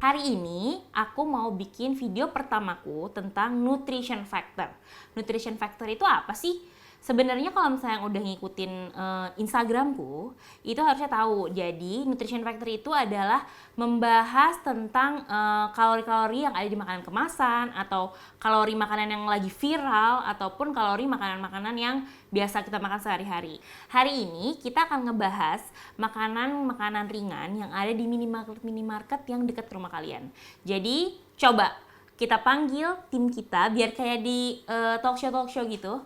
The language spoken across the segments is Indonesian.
Hari ini aku mau bikin video pertamaku tentang nutrition factor. Nutrition factor itu apa sih? Sebenarnya kalau misalnya udah ngikutin Instagramku, itu harusnya tahu. Jadi nutrition factor itu adalah membahas tentang kalori-kalori yang ada di makanan kemasan, atau kalori makanan yang lagi viral, ataupun kalori makanan-makanan yang biasa kita makan sehari-hari. Hari ini kita akan ngebahas makanan-makanan ringan yang ada di minimarket yang dekat rumah kalian. Jadi coba kita panggil tim kita biar kayak di talk show gitu.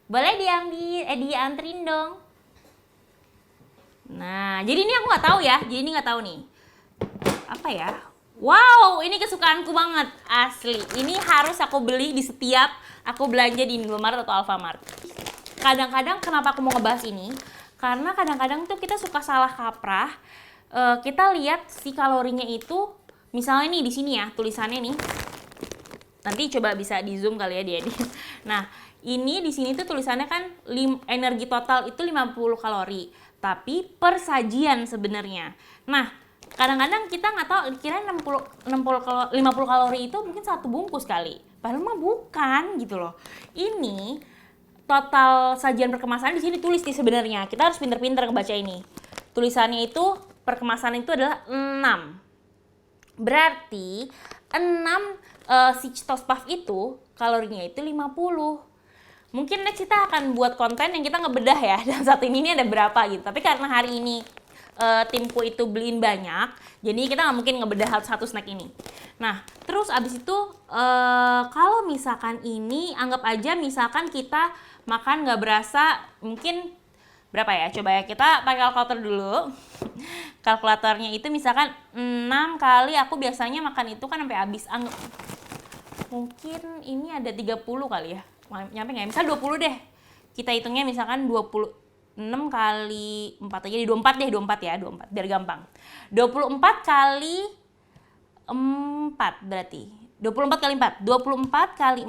Boleh dianterin dong. Nah, jadi ini aku nggak tahu ya. Jadi ini nggak tahu nih. Apa ya? Wow, ini kesukaanku banget. Asli. Ini harus aku beli di setiap aku belanja di Indomaret atau Alfamart. Kadang-kadang kenapa aku mau ngebahas ini? Karena kadang-kadang tuh kita suka salah kaprah. Kita lihat si kalorinya itu, misalnya nih di sini ya, tulisannya nih. Nanti coba bisa di zoom kali ya dia nih. Nah, ini di sini tuh tulisannya kan energi total itu 50 kalori, tapi per sajian sebenarnya. Nah, kadang-kadang kita nggak tahu kira 50 kalori itu mungkin satu bungkus kali. Padahal mah bukan gitu loh. Ini total sajian perkemasan di sini tulis nih sebenarnya. Kita harus pinter-pinter ngebaca ini. Tulisannya itu perkemasan itu adalah 6. Berarti 6 si Cheetos Puff itu kalorinya itu 50. Mungkin next kita akan buat konten yang kita ngebedah ya, dan saat ini ada berapa gitu. Tapi karena hari ini timku itu beliin banyak, jadi kita nggak mungkin ngebedah satu snack ini. Nah, terus abis itu kalau misalkan ini, anggap aja misalkan kita makan nggak berasa, mungkin berapa ya? Coba ya, kita pakai kalkulator dulu. Kalkulatornya itu misalkan 6 kali, aku biasanya makan itu kan sampai habis. Mungkin ini ada 30 kali ya. Nyampe nggak ya? Misal 20 deh. Kita hitungnya misalkan 26 kali 4 aja, jadi 24 deh, 24 ya, 24 biar gampang. 24 kali 4 berarti. 24 kali 4. 24 kali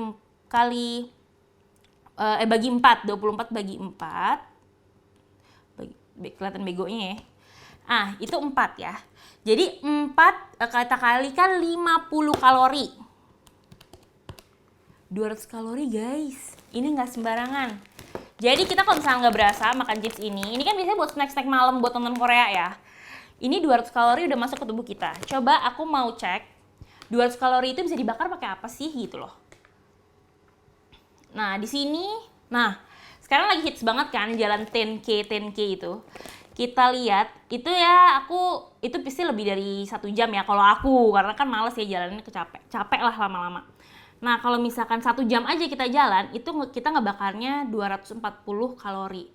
bagi 4. 24 bagi 4. Kelihatan begonya ya. Itu 4 ya. Jadi 4 kita kalikan 50 kalori. 200 kalori guys, ini nggak sembarangan. Jadi kita kalau misalnya nggak berasa makan chips ini kan biasanya buat snack-snack malam buat nonton Korea ya. Ini 200 kalori udah masuk ke tubuh kita. Coba aku mau cek 200 kalori itu bisa dibakar pakai apa sih gitu loh. Nah di sini, sekarang lagi hits banget kan jalan 10K itu. Kita lihat itu ya, itu pasti lebih dari 1 jam ya kalau aku, karena kan males ya jalannya, capek lah lama-lama. Nah, kalau misalkan 1 jam aja kita jalan, itu kita ngebakarnya 240 kalori.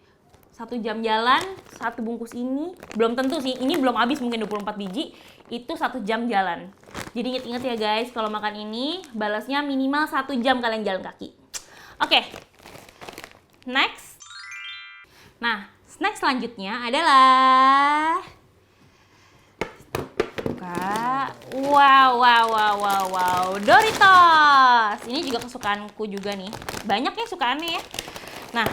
1 jam jalan, 1 bungkus ini, belum tentu sih, ini belum habis mungkin 24 biji, itu 1 jam jalan. Jadi inget-inget ya guys, kalau makan ini, balasnya minimal 1 jam kalian jalan kaki. Oke, next. Nah, snack selanjutnya adalah... Wow, Doritos. Ini juga kesukaanku juga nih. Banyak ya sukaannya ya. Nah,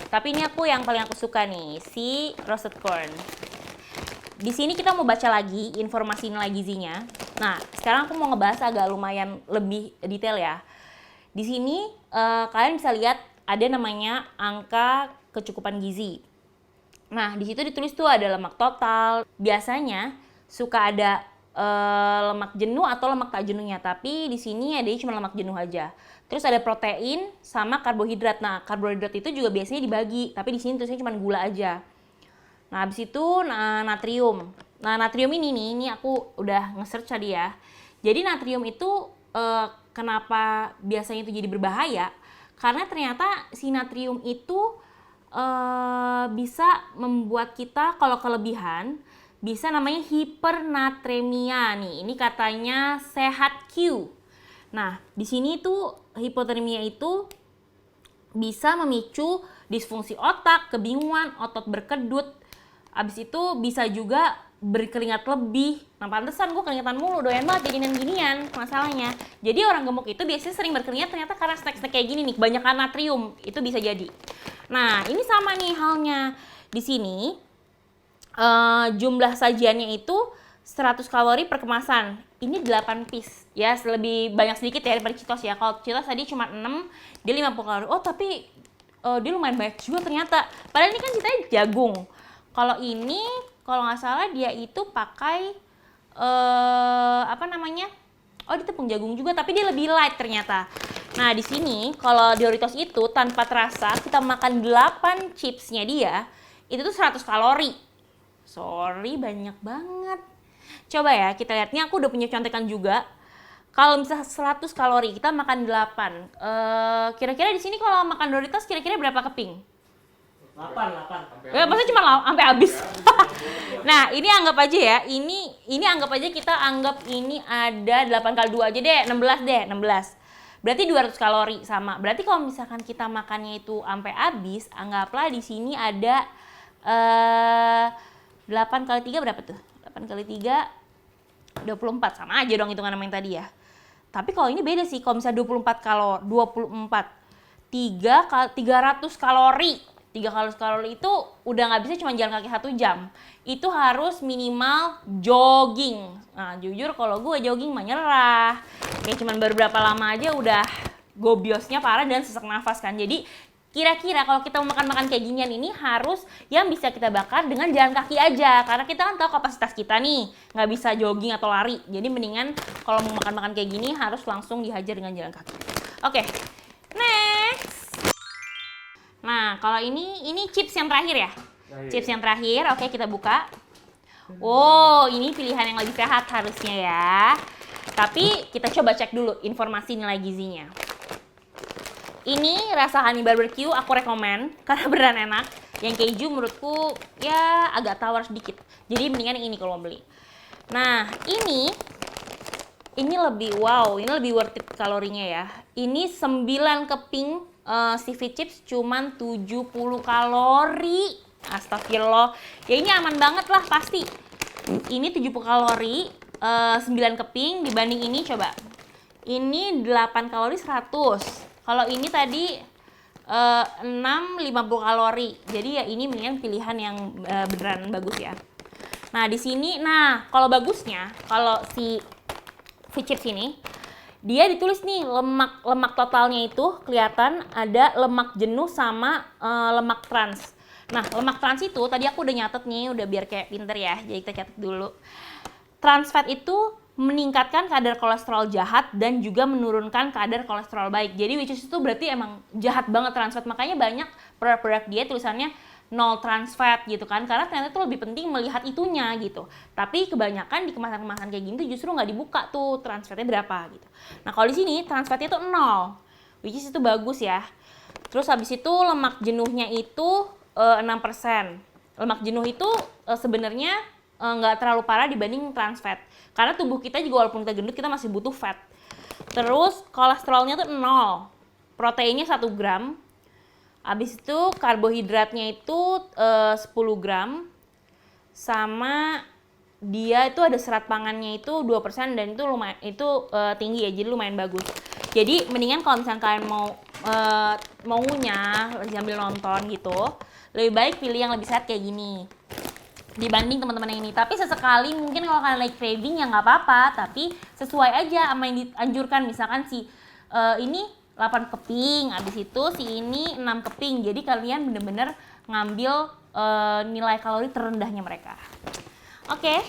tapi ini yang paling aku suka nih, si roasted corn. Di sini kita mau baca lagi informasi nilai gizinya. Nah, sekarang aku mau ngebahas agak lumayan lebih detail ya. Di sini kalian bisa lihat ada namanya angka kecukupan gizi. Nah, di situ ditulis tuh ada lemak total. Biasanya suka ada lemak jenuh atau lemak tak jenuhnya, tapi di sini ada cuma lemak jenuh aja. Terus ada protein sama karbohidrat. Nah, karbohidrat itu juga biasanya dibagi, tapi di sini tulisnya cuma gula aja. Nah, habis itu natrium. Nah, natrium ini aku udah nge-search tadi ya. Jadi natrium itu kenapa biasanya itu jadi berbahaya? Karena ternyata si natrium itu bisa membuat kita kalau kelebihan bisa namanya hipernatremia nih. Ini katanya sehat Q. Nah, di sini tuh hipotermia itu bisa memicu disfungsi otak, kebingungan, otot berkedut. Abis itu bisa juga berkeringat lebih. Nah, pantesan gue keringatan mulu, doyan banget ginian-ginian masalahnya. Jadi orang gemuk itu biasanya sering berkeringat ternyata karena snack-snack kayak gini nih, kebanyakan natrium, itu bisa jadi. Nah, ini sama nih halnya. Di sini jumlah sajiannya itu 100 kalori per kemasan. Ini 8 piece. Ya, lebih banyak sedikit ya daripada Cheetos ya. Kalau Cheetos tadi cuma 6, dia 50 kalori. Oh, tapi dia lumayan banyak juga ternyata. Padahal ini kan ceritanya jagung. Kalau ini, kalau nggak salah dia itu pakai apa namanya? Oh, dia tepung jagung juga, tapi dia lebih light ternyata. Nah, di sini kalau Doritos itu tanpa terasa kita makan 8 chipsnya dia, itu tuh 100 kalori. Sorry, banyak banget. Coba ya, kita lihat. Ini aku udah punya contekan juga. Kalau misalnya 100 kalori, kita makan 8. Kira-kira di sini kalau makan Doritos kira-kira berapa keping? 8. Ya, maksudnya cuma sampai habis. Nah, ini anggap aja ya. Ini anggap aja kita anggap ini ada 8 kali 2 aja deh, 16 deh, 16. Berarti 200 kalori sama. Berarti kalau misalkan kita makannya itu sampai habis, anggaplah di sini ada 8 kali 3 berapa tuh? 8 kali 3 24, sama aja dong hitungan sama yang tadi ya. Tapi kalau ini beda sih, kalau misalnya 300 kalori. 300 kalori itu udah nggak bisa cuma jalan kaki 1 jam. Itu harus minimal jogging. Nah, jujur kalau gue jogging mah nyerah. Kayak cuman baru berapa lama aja udah gobiosnya parah dan sesak nafas kan. Jadi kira-kira kalau kita mau makan-makan kayak ginian ini harus yang bisa kita bakar dengan jalan kaki aja. Karena kita kan tahu kapasitas kita nih, nggak bisa jogging atau lari. Jadi mendingan kalau mau makan-makan kayak gini harus langsung dihajar dengan jalan kaki. Oke, next. Nah, kalau ini chips yang terakhir ya? Chips yang terakhir, oke kita buka. Oh, ini pilihan yang lebih sehat harusnya ya. Tapi kita coba cek dulu informasi nilai gizinya. Ini rasa honey barbecue aku rekomen karena beneran enak. Yang keju menurutku ya agak tawar sedikit. Jadi mendingan yang ini kalau mau beli. Nah, ini lebih wow, ini lebih worth it kalorinya ya. Ini 9 keping seafood chips cuman 70 kalori. Astagfirullah. Ya ini aman banget lah pasti. Ini 70 kalori, 9 keping dibanding ini coba. Ini 8 kalori 100. Kalau ini tadi 50 kalori. Jadi ya ini mendingan pilihan yang beneran bagus ya. Nah, di sini kalau bagusnya kalau si chips ini dia ditulis nih lemak totalnya itu kelihatan ada lemak jenuh sama lemak trans. Nah, lemak trans itu tadi aku udah nyatet nih, udah biar kayak pinter ya. Jadi kita catat dulu. Trans fat itu meningkatkan kadar kolesterol jahat dan juga menurunkan kadar kolesterol baik. Jadi which is itu berarti emang jahat banget trans fat. Makanya banyak produk-produk dia tulisannya nol trans fat gitu kan, karena ternyata itu lebih penting melihat itunya gitu. Tapi kebanyakan di kemasan-kemasan kayak gini tuh justru nggak dibuka tuh trans fatnya berapa gitu. Nah, kalau di sini trans fatnya itu 0, which is itu bagus ya. Terus habis itu lemak jenuhnya itu 6%. Lemak jenuh itu sebenarnya nggak terlalu parah dibanding trans fat. Karena tubuh kita juga walaupun kita gendut kita masih butuh fat. Terus kolesterolnya tuh 0, proteinnya 1 gram. Habis itu karbohidratnya itu 10 gram, sama dia itu ada serat pangannya itu 2% dan itu lumayan tinggi ya, jadi lumayan bagus. Jadi mendingan kalau misalnya kalian mau ngunyah sambil nonton gitu, lebih baik pilih yang lebih sehat kayak gini dibanding teman-teman yang ini. Tapi sesekali mungkin kalau kalian lagi craving ya nggak apa-apa, tapi sesuai aja sama yang dianjurkan. Misalkan ini 8 keping, habis itu si ini 6 keping. Jadi kalian bener-bener ngambil nilai kalori terendahnya mereka. Oke,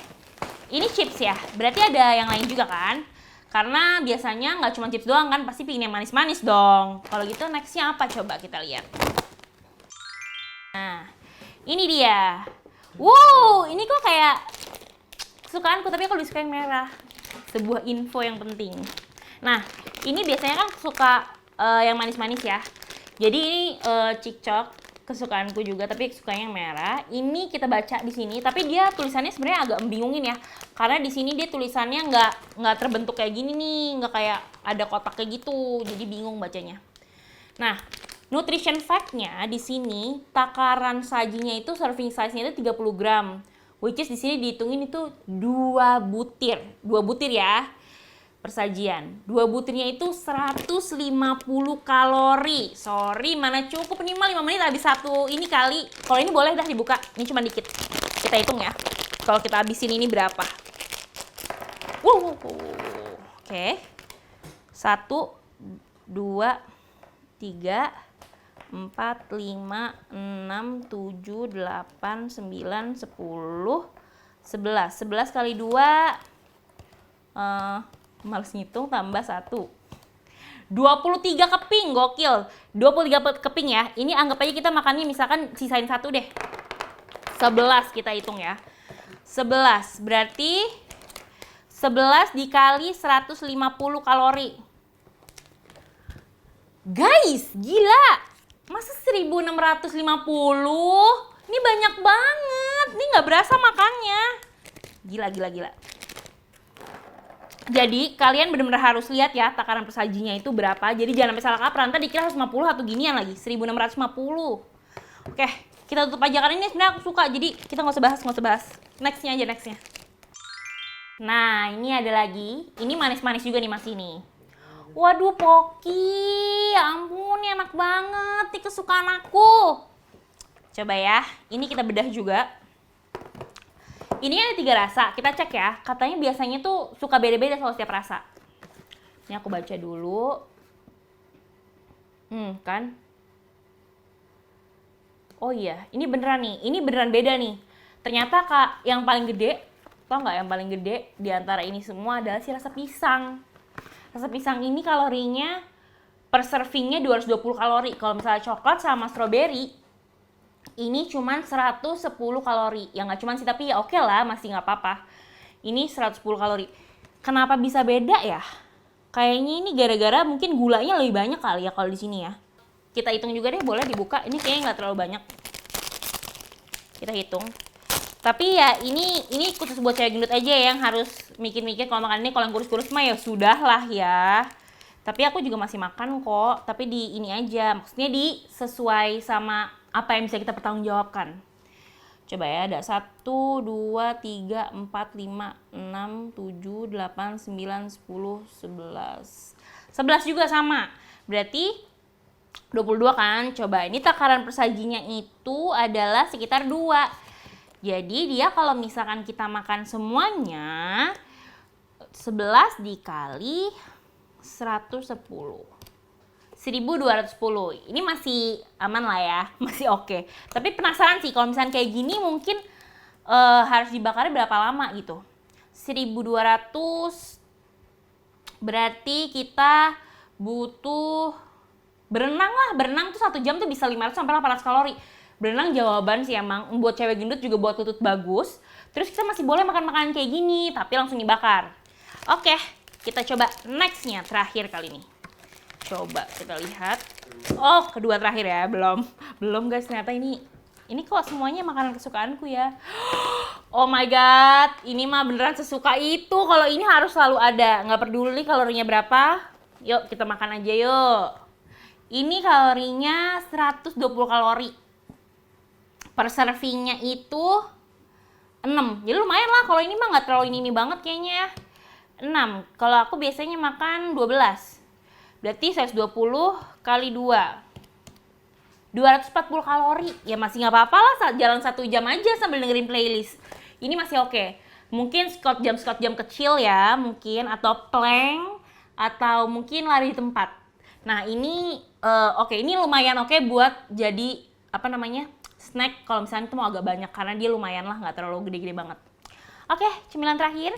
ini chips ya, berarti ada yang lain juga kan? Karena biasanya nggak cuma chips doang kan, pasti pingin yang manis-manis dong. Kalau gitu nextnya apa coba kita lihat. Nah, ini dia. Wow, ini kok kayak kesukaanku, tapi aku lebih suka yang merah. Sebuah info yang penting. Nah, ini biasanya kan suka yang manis-manis ya. Jadi ini cikcok kesukaanku juga, tapi sukanya yang merah. Ini kita baca di sini, tapi dia tulisannya sebenarnya agak membingungin ya. Karena di sini dia tulisannya nggak terbentuk kayak gini nih, nggak kayak ada kotak kayak gitu. Jadi bingung bacanya. Nah, nutrition fact-nya di sini takaran sajinya itu serving size-nya itu 30 gram. Which is di sini dihitungin itu 2 butir. 2 butir ya. Persajian. 2 butirnya itu 150 kalori. Sorry, mana cukup nih, 5 menit habis satu ini kali. Kalau ini boleh dah dibuka. Ini cuma dikit. Kita hitung ya. Kalau kita habisin ini berapa? Oke. 1, 2, 3, 4, 5, 6, 7, 8, 9, 10, 11. 11 kali 2, males ngitung, tambah 1. 23 keping, gokil. 23 keping ya. Ini anggap aja kita makannya misalkan sisain 1 deh. 11 kita hitung ya. 11 berarti 11 dikali 150 kalori. Guys, gila. Masa 1650? Ini banyak banget. Ini nggak berasa makannya. Gila. Jadi kalian benar-benar harus lihat ya takaran persajinya itu berapa. Jadi jangan sampai salah kaprah. Ntar dikira 150 atau ginian lagi. 1650. Oke, kita tutup aja karena ini sebenarnya aku suka. Jadi kita nggak usah bahas. Nextnya aja. Nah, ini ada lagi. Ini manis-manis juga nih Mas ini. Waduh, Pocky. Ya ampun, ini enak banget. Ini kesukaan aku. Coba ya. Ini kita bedah juga. Ini ada 3 rasa, kita cek ya. Katanya biasanya tuh suka beda-beda soal setiap rasa. Ini aku baca dulu. Kan? Oh iya, ini beneran nih. Ini beneran beda nih. Ternyata yang paling gede, tau nggak yang paling gede di antara ini semua adalah si rasa pisang. Rasa pisang ini kalorinya per servingnya 220 kalori. Kalau misalnya coklat sama strawberry, ini cuman 110 kalori. Ya nggak cuman sih, tapi ya oke lah, masih nggak apa-apa. Ini 110 kalori. Kenapa bisa beda ya? Kayaknya ini gara-gara mungkin gulanya lebih banyak kali ya kalau di sini ya. Kita hitung juga deh, boleh dibuka. Ini kayaknya nggak terlalu banyak. Kita hitung. Tapi ya ini khusus buat cewek gendut aja yang harus mikir-mikir kalau makan ini. Kalau yang kurus-kurus mah ya sudah lah ya. Tapi aku juga masih makan kok. Tapi di ini aja. Maksudnya sesuai sama apa yang bisa kita pertanggungjawabkan. Coba ya, ada 1, 2, 3, 4, 5, 6, 7, 8, 9, 10, 11. 11 juga sama. Berarti 22 kan? Coba, ini takaran persajinya itu adalah sekitar 2. Jadi dia kalau misalkan kita makan semuanya, 11 dikali 110. 1210. Ini masih aman lah ya, masih oke. Tapi penasaran sih kalau misalnya kayak gini mungkin harus dibakarnya berapa lama gitu. 1200 berarti kita butuh berenang tuh 1 jam tuh bisa 500 sampai 800 kalori. Berenang jawaban sih emang, buat cewek gendut juga buat lutut bagus. Terus kita masih boleh makan makanan kayak gini, tapi langsung dibakar. Oke, kita coba nextnya, terakhir kali ini. Coba kita lihat. Oh, kedua terakhir ya, belum guys, ternyata ini kok semuanya makanan kesukaanku ya. Oh my god, ini mah beneran sesuka itu. Kalau ini harus selalu ada, nggak peduli kalorinya berapa. Yuk kita makan aja yuk. Ini kalorinya 120 kalori. Per servingnya itu 6. Jadi lumayan lah, kalau ini mah nggak terlalu ini banget kayaknya. 6. Kalau aku biasanya makan 12. Berarti 120 kali 2. 240 kalori. Ya masih nggak apa-apa lah, jalan 1 jam aja sambil dengerin playlist. Ini masih oke. Mungkin squat jam kecil ya, mungkin. Atau plank. Atau mungkin lari di tempat. Nah ini oke. Ini lumayan oke buat jadi, snack kalau misalnya itu mau agak banyak. Karena dia lumayan lah, nggak terlalu gede-gede banget. Oke, cemilan terakhir.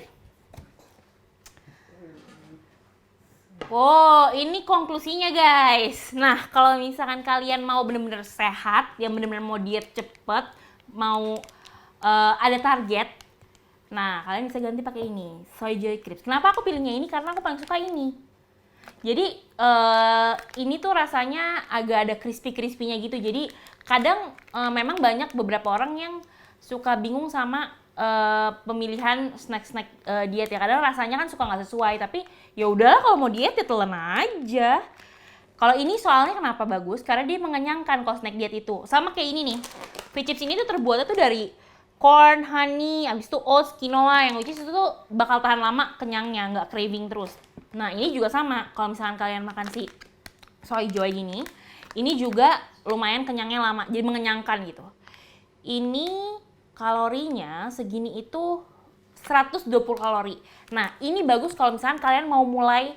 Wow, ini konklusinya guys. Nah, kalau misalkan kalian mau bener-bener sehat, yang bener-bener mau diet cepet, mau ada target, nah kalian bisa ganti pakai ini, Soy Joy Crisps. Kenapa aku pilihnya ini? Karena aku paling suka ini. Jadi ini tuh rasanya agak ada crispy-crispy-nya gitu. Jadi kadang memang banyak beberapa orang yang suka bingung sama pemilihan snack-snack diet ya. Kadang rasanya kan suka nggak sesuai, tapi ya udahlah kalau mau diet ya telan aja. Kalau ini soalnya kenapa bagus? Karena dia mengenyangkan kalau snack diet itu. Sama kayak ini nih. Fit Chips ini tuh terbuatnya tuh dari corn, honey, abis itu oats, quinoa, yang which is itu tuh bakal tahan lama kenyangnya, nggak craving terus. Nah ini juga sama, kalau misalkan kalian makan si Soy Joy ini juga lumayan kenyangnya lama, jadi mengenyangkan gitu. Ini kalorinya segini itu 120 kalori. Nah, ini bagus kalau misalkan kalian mau mulai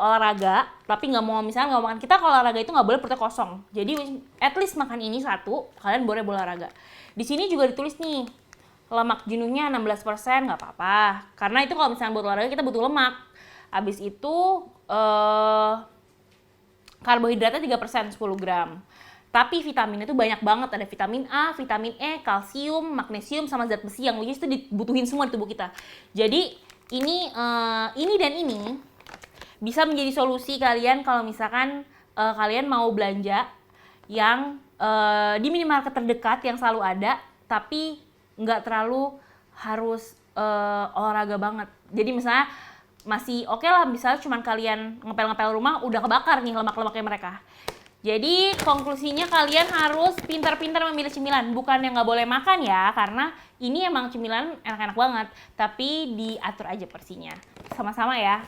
olahraga, tapi nggak mau misalnya nggak makan. Kita kalau olahraga itu nggak boleh perutnya kosong. Jadi at least makan ini satu, kalian boleh olahraga. Di sini juga ditulis nih, lemak jenuhnya 16%, nggak apa-apa. Karena itu kalau misalnya buat olahraga kita butuh lemak. Habis itu karbohidratnya 3%, 10 gram. Tapi vitaminnya itu banyak banget, ada vitamin A, vitamin E, kalsium, magnesium, sama zat besi yang which itu dibutuhin semua di tubuh kita. Jadi ini dan ini bisa menjadi solusi kalian kalau misalkan kalian mau belanja yang di minimarket terdekat yang selalu ada, tapi nggak terlalu harus olahraga banget. Jadi misalnya masih oke lah, misalnya cuma kalian ngepel-ngepel rumah udah kebakar nih lemak-lemaknya mereka. Jadi konklusinya kalian harus pintar-pintar memilih cemilan. Bukan yang nggak boleh makan ya, karena ini emang cemilan enak-enak banget. Tapi diatur aja porsinya. Sama-sama ya.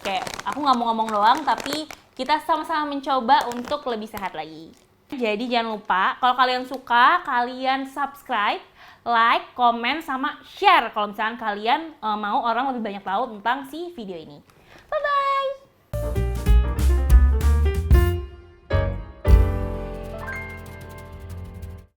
Kayak aku nggak mau ngomong doang, tapi kita sama-sama mencoba untuk lebih sehat lagi. Jadi jangan lupa, kalau kalian suka, kalian subscribe, like, komen, sama share. Kalau misalkan kalian mau orang lebih banyak tahu tentang si video ini. Bye-bye!